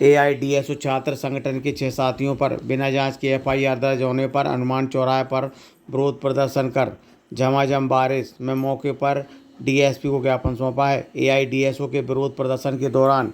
AIDSO छात्र संगठन के 6 साथियों पर बिना जांच के एफआईआर दर्ज होने पर हनुमान चौराहे पर विरोध प्रदर्शन कर झमाझम बारिश में मौके पर डीएसपी को ज्ञापन सौंपा है। एआईडीएसओ के विरोध प्रदर्शन के दौरान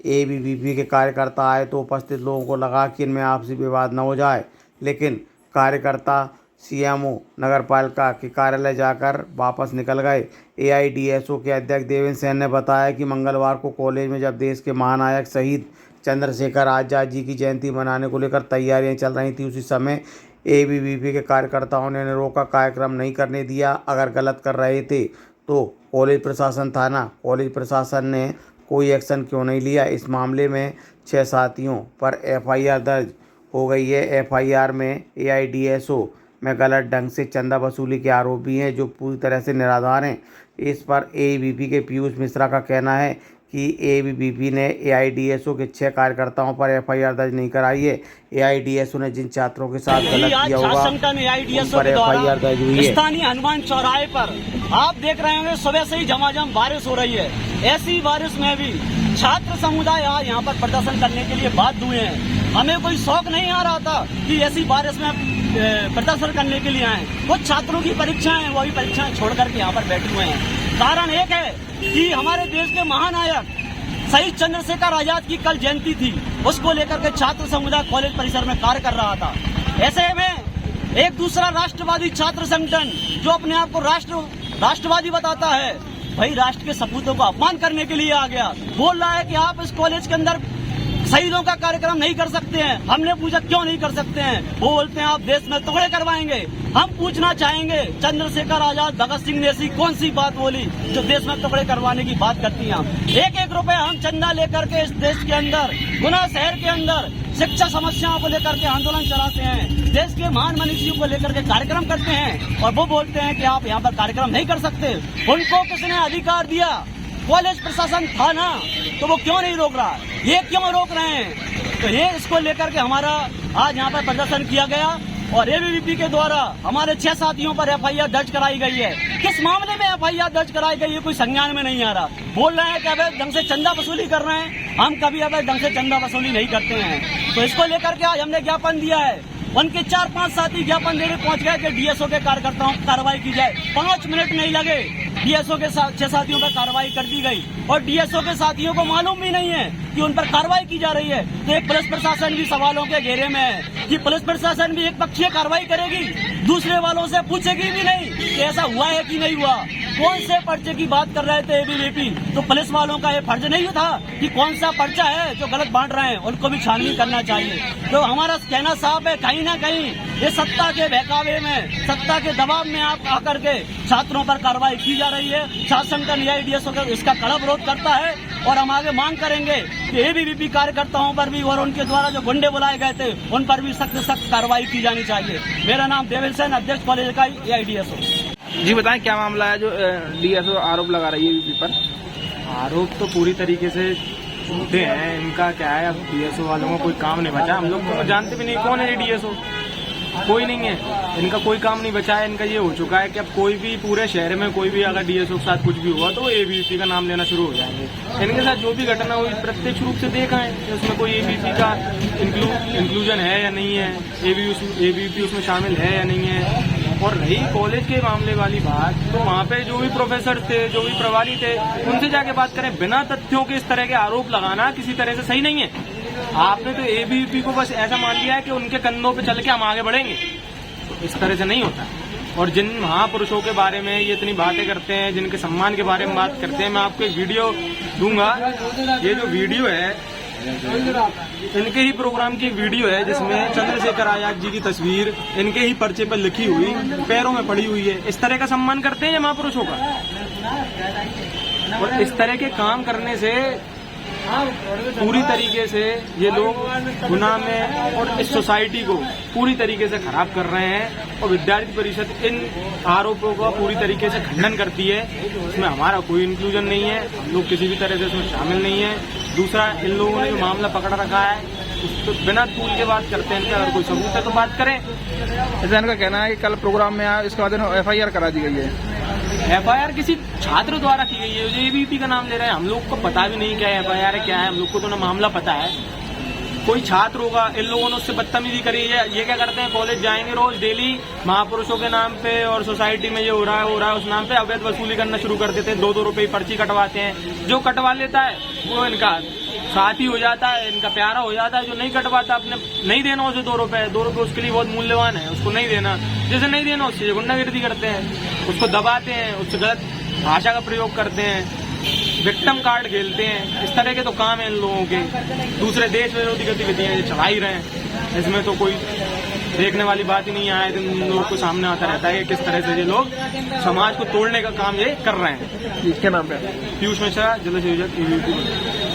एबीवीपी के कार्यकर्ता आए तो उपस्थित लोगों को लगा कि इनमें आपसी विवाद न हो जाए, लेकिन कार्यकर्ता सीएमओ नगरपालिका के कार्यालय जाकर वापस निकल गए। एआईडीएसओ के अध्यक्ष देवेंद्र सेन ने बताया कि मंगलवार को कॉलेज में जब देश के महानायक शहीद चंद्रशेखर आज़ाद जी की जयंती मनाने को लेकर तैयारियां चल रही थी, उसी समय एबीवीपी के कार्यकर्ताओं ने रोका, कार्यक्रम नहीं करने दिया। अगर गलत कर रहे थे तो कॉलेज प्रशासन ने कोई एक्शन क्यों नहीं लिया। इस मामले में 6 साथियों पर एफआईआर दर्ज हो गई है। एफआईआर में एआईडीएसओ में गलत ढंग से चंदा वसूली के आरोप भी हैं जो पूरी तरह से निराधार हैं। इस पर एबीवीपी के पीयूष मिश्रा का कहना है कि एबीवीपी ने एआईडीएसओ के 6 कार्यकर्ताओं पर एफआईआर दर्ज नहीं कराई है। एआईडीएसओ ने जिन छात्रों के साथ गलत किया होगा उन पर एफआईआर दर्ज हुई है। स्थानीय हनुमान चौराहे पर आप देख रहे होंगे सुबह से ही झमाझम बारिश हो रही है। ऐसी बारिश में भी छात्र समुदाय आज यहाँ पर प्रदर्शन करने के लिए बाध्य हुए हैं। हमें कोई शौक नहीं आ रहा था कि ऐसी बारिश में प्रदर्शन करने के लिए आए। कुछ छात्रों की परीक्षाएं हैं, वही परीक्षाएं छोड़ करके यहाँ पर बैठे हुए हैं। कारण एक है कि हमारे देश के महानायक शहीद चंद्रशेखर आजाद की कल जयंती थी, उसको लेकर के छात्र समुदाय कॉलेज परिसर में कार्य कर रहा था। ऐसे में एक दूसरा राष्ट्रवादी छात्र संगठन जो अपने आप को राष्ट्रवादी बताता है, वही राष्ट्र के सपूतों को अपमान करने के लिए आ गया। बोल रहा है कि आप इस कॉलेज के अंदर शहीदों का कार्यक्रम नहीं कर सकते हैं। हमने पूछा क्यों नहीं कर सकते हैं, वो बोलते हैं आप देश में टुकड़े करवाएंगे। हम पूछना चाहेंगे चंद्रशेखर आजाद, भगत सिंह ने ऐसी कौन सी बात बोली जो देश में टुकड़े करवाने की बात करती हैं। हम 1-1 रुपए हम चंदा लेकर के इस देश के अंदर, गुना शहर के अंदर शिक्षा समस्याओं को लेकर के आंदोलन चलाते हैं, देश के महान मनीषियों को लेकर के कार्यक्रम करते हैं, और वो बोलते हैं कि आप यहाँ पर कार्यक्रम नहीं कर सकते। उनको किसने अधिकार दिया? कॉलेज प्रशासन था ना, तो वो क्यों नहीं रोक रहा? ये क्यों रोक रहे हैं? तो ये इसको लेकर के हमारा आज यहाँ पर प्रदर्शन किया गया और एबीवीपी के द्वारा हमारे 6 साथियों पर एफआईआर दर्ज कराई गई है। किस मामले में एफआईआर दर्ज कराई गई है कोई संज्ञान में नहीं आ रहा। बोल रहे हैं कि अवैध ढंग से चंदा वसूली कर रहे हैं। हम कभी अवैध ढंग से चंदा वसूली नहीं करते हैं। तो इसको लेकर के आज हमने ज्ञापन दिया है। उनके 4-5 साथी ज्ञापन देने पहुंच गए कि डीएसओ के कार्यकर्ताओं पर कार्रवाई की जाए। 5 मिनट नहीं लगे, डीएसओ के 6 साथियों पर कार्रवाई कर दी गई और डीएसओ के साथियों को मालूम भी नहीं है कि उन पर कार्रवाई की जा रही है। तो एक पुलिस प्रशासन भी सवालों के घेरे में है कि पुलिस प्रशासन भी एक पक्षीय कार्रवाई करेगी, दूसरे वालों से पूछेगी भी नहीं कि ऐसा हुआ है कि नहीं हुआ। कौन से पर्चे की बात कर रहे थे एबीवीपी? तो पुलिस वालों का ये फर्ज नहीं था कि कौन सा पर्चा है जो गलत बांट रहे हैं, उनको भी छानबीन करना चाहिए। तो हमारा कहना साफ है, कहीं ना कहीं ये सत्ता के बहकावे में, सत्ता के दबाव में आप आकर के छात्रों पर कार्रवाई की जा रही है। छात्र संगठन एआईडीएसओ इसका कड़ा विरोध करता है और हम आगे मांग करेंगे कि एबीवीपी कार्यकर्ताओं पर भी और उनके द्वारा जो गुंडे बुलाए गए थे उन पर भी सख्त कार्रवाई की जानी चाहिए। मेरा नाम देवेंद्र सेन, अध्यक्ष कॉलेज का एआईडीएसओ। जी बताएं क्या मामला है जो डीएसओ आरोप लगा रही है एबीवीपी पर? आरोप तो पूरी तरीके से झूठे हैं। इनका क्या है, अब डीएसओ वालों को कोई काम नहीं बचा। हम लोग तो जानते भी नहीं कौन है डीएसओ, कोई नहीं है। इनका कोई काम नहीं बचा है। इनका ये हो चुका है कि अब कोई भी पूरे शहर में कोई भी अगर डीएसओ के साथ कुछ भी हुआ तो एबीवीपी का नाम लेना शुरू हो जाएंगे। इनके साथ जो भी घटना हुई प्रत्यक्ष रूप से देखा है कि उसमें कोई एबीवीपी का इंक्लूजन है या नहीं है, एबीवीपी उसमें शामिल है या नहीं है। और रही कॉलेज के मामले वाली बात, तो वहाँ पे जो भी प्रोफेसर थे, जो भी प्रभारी थे, उनसे जाके बात करें। बिना तथ्यों के इस तरह के आरोप लगाना किसी तरह से सही नहीं है। आपने तो एबीवीपी को बस ऐसा मान लिया है कि उनके कंधों पे चल के हम आगे बढ़ेंगे, तो इस तरह से नहीं होता। और जिन महापुरुषों के बारे में ये इतनी बातें करते हैं, जिनके सम्मान के बारे में बात करते हैं, मैं आपको एक वीडियो दूंगा। ये जो वीडियो है इनके ही प्रोग्राम की वीडियो है जिसमें चंद्रशेखर आजाद जी की तस्वीर इनके ही पर्चे पर लिखी हुई पैरों में पड़ी हुई है। इस तरह का सम्मान करते हैं ये महापुरुषों का। और इस तरह के काम करने से पूरी तरीके से ये लोग गुनाह में और इस सोसाइटी को पूरी तरीके से खराब कर रहे हैं। और विद्यार्थी परिषद इन आरोपों का पूरी तरीके से खंडन करती है। इसमें हमारा कोई इंक्लूजन नहीं है, हम लोग किसी भी तरह से इसमें शामिल नहीं है। दूसरा, इन लोगों ने जो मामला पकड़ रखा है उसको बिना तूल के बात करते हैं। अगर कोई सबूत है तो बात करें। ऐसा इनका कहना है कि कल प्रोग्राम में इसके बाद एफआईआर करा दी गई है। एफआईआर किसी छात्र द्वारा की गई है जो एबीवीपी का नाम ले रहे हैं। हम लोग को पता भी नहीं क्या एफआईआर है, क्या है। हम लोग को तो ना मामला पता है, कोई छात्र होगा, इन लोगों ने उससे बदतमीजी करी है। ये क्या करते हैं, कॉलेज जाएंगे रोज डेली, महापुरुषों के नाम पे और सोसाइटी में ये हो रहा है उस नाम पे अवैध वसूली करना शुरू कर देते हैं। 2-2 रुपए पर्ची कटवाते हैं। जो कटवा लेता है वो इनका साथी हो जाता है, इनका प्यारा हो जाता है। जो नहीं कटवाता, अपने नहीं देना उसे 2 रुपए उसके लिए बहुत मूल्यवान है, उसको नहीं देना। जैसे नहीं देना उससे गुंडागिर्दी करते हैं, उसको दबाते हैं, उससे गलत भाषा का प्रयोग करते हैं, विक्टिम कार्ड खेलते हैं। इस तरह के तो काम है इन लोगों के। दूसरे देश विरोधी गतिविधियां ये चला ही रहे हैं, इसमें तो कोई देखने वाली बात ही नहीं है। इन लोगों को सामने आता रहता है कि किस तरह से ये लोग समाज को तोड़ने का काम ये कर रहे हैं। क्या नाम है? पीयूष मिश्रा, जिला संयोजक EVP।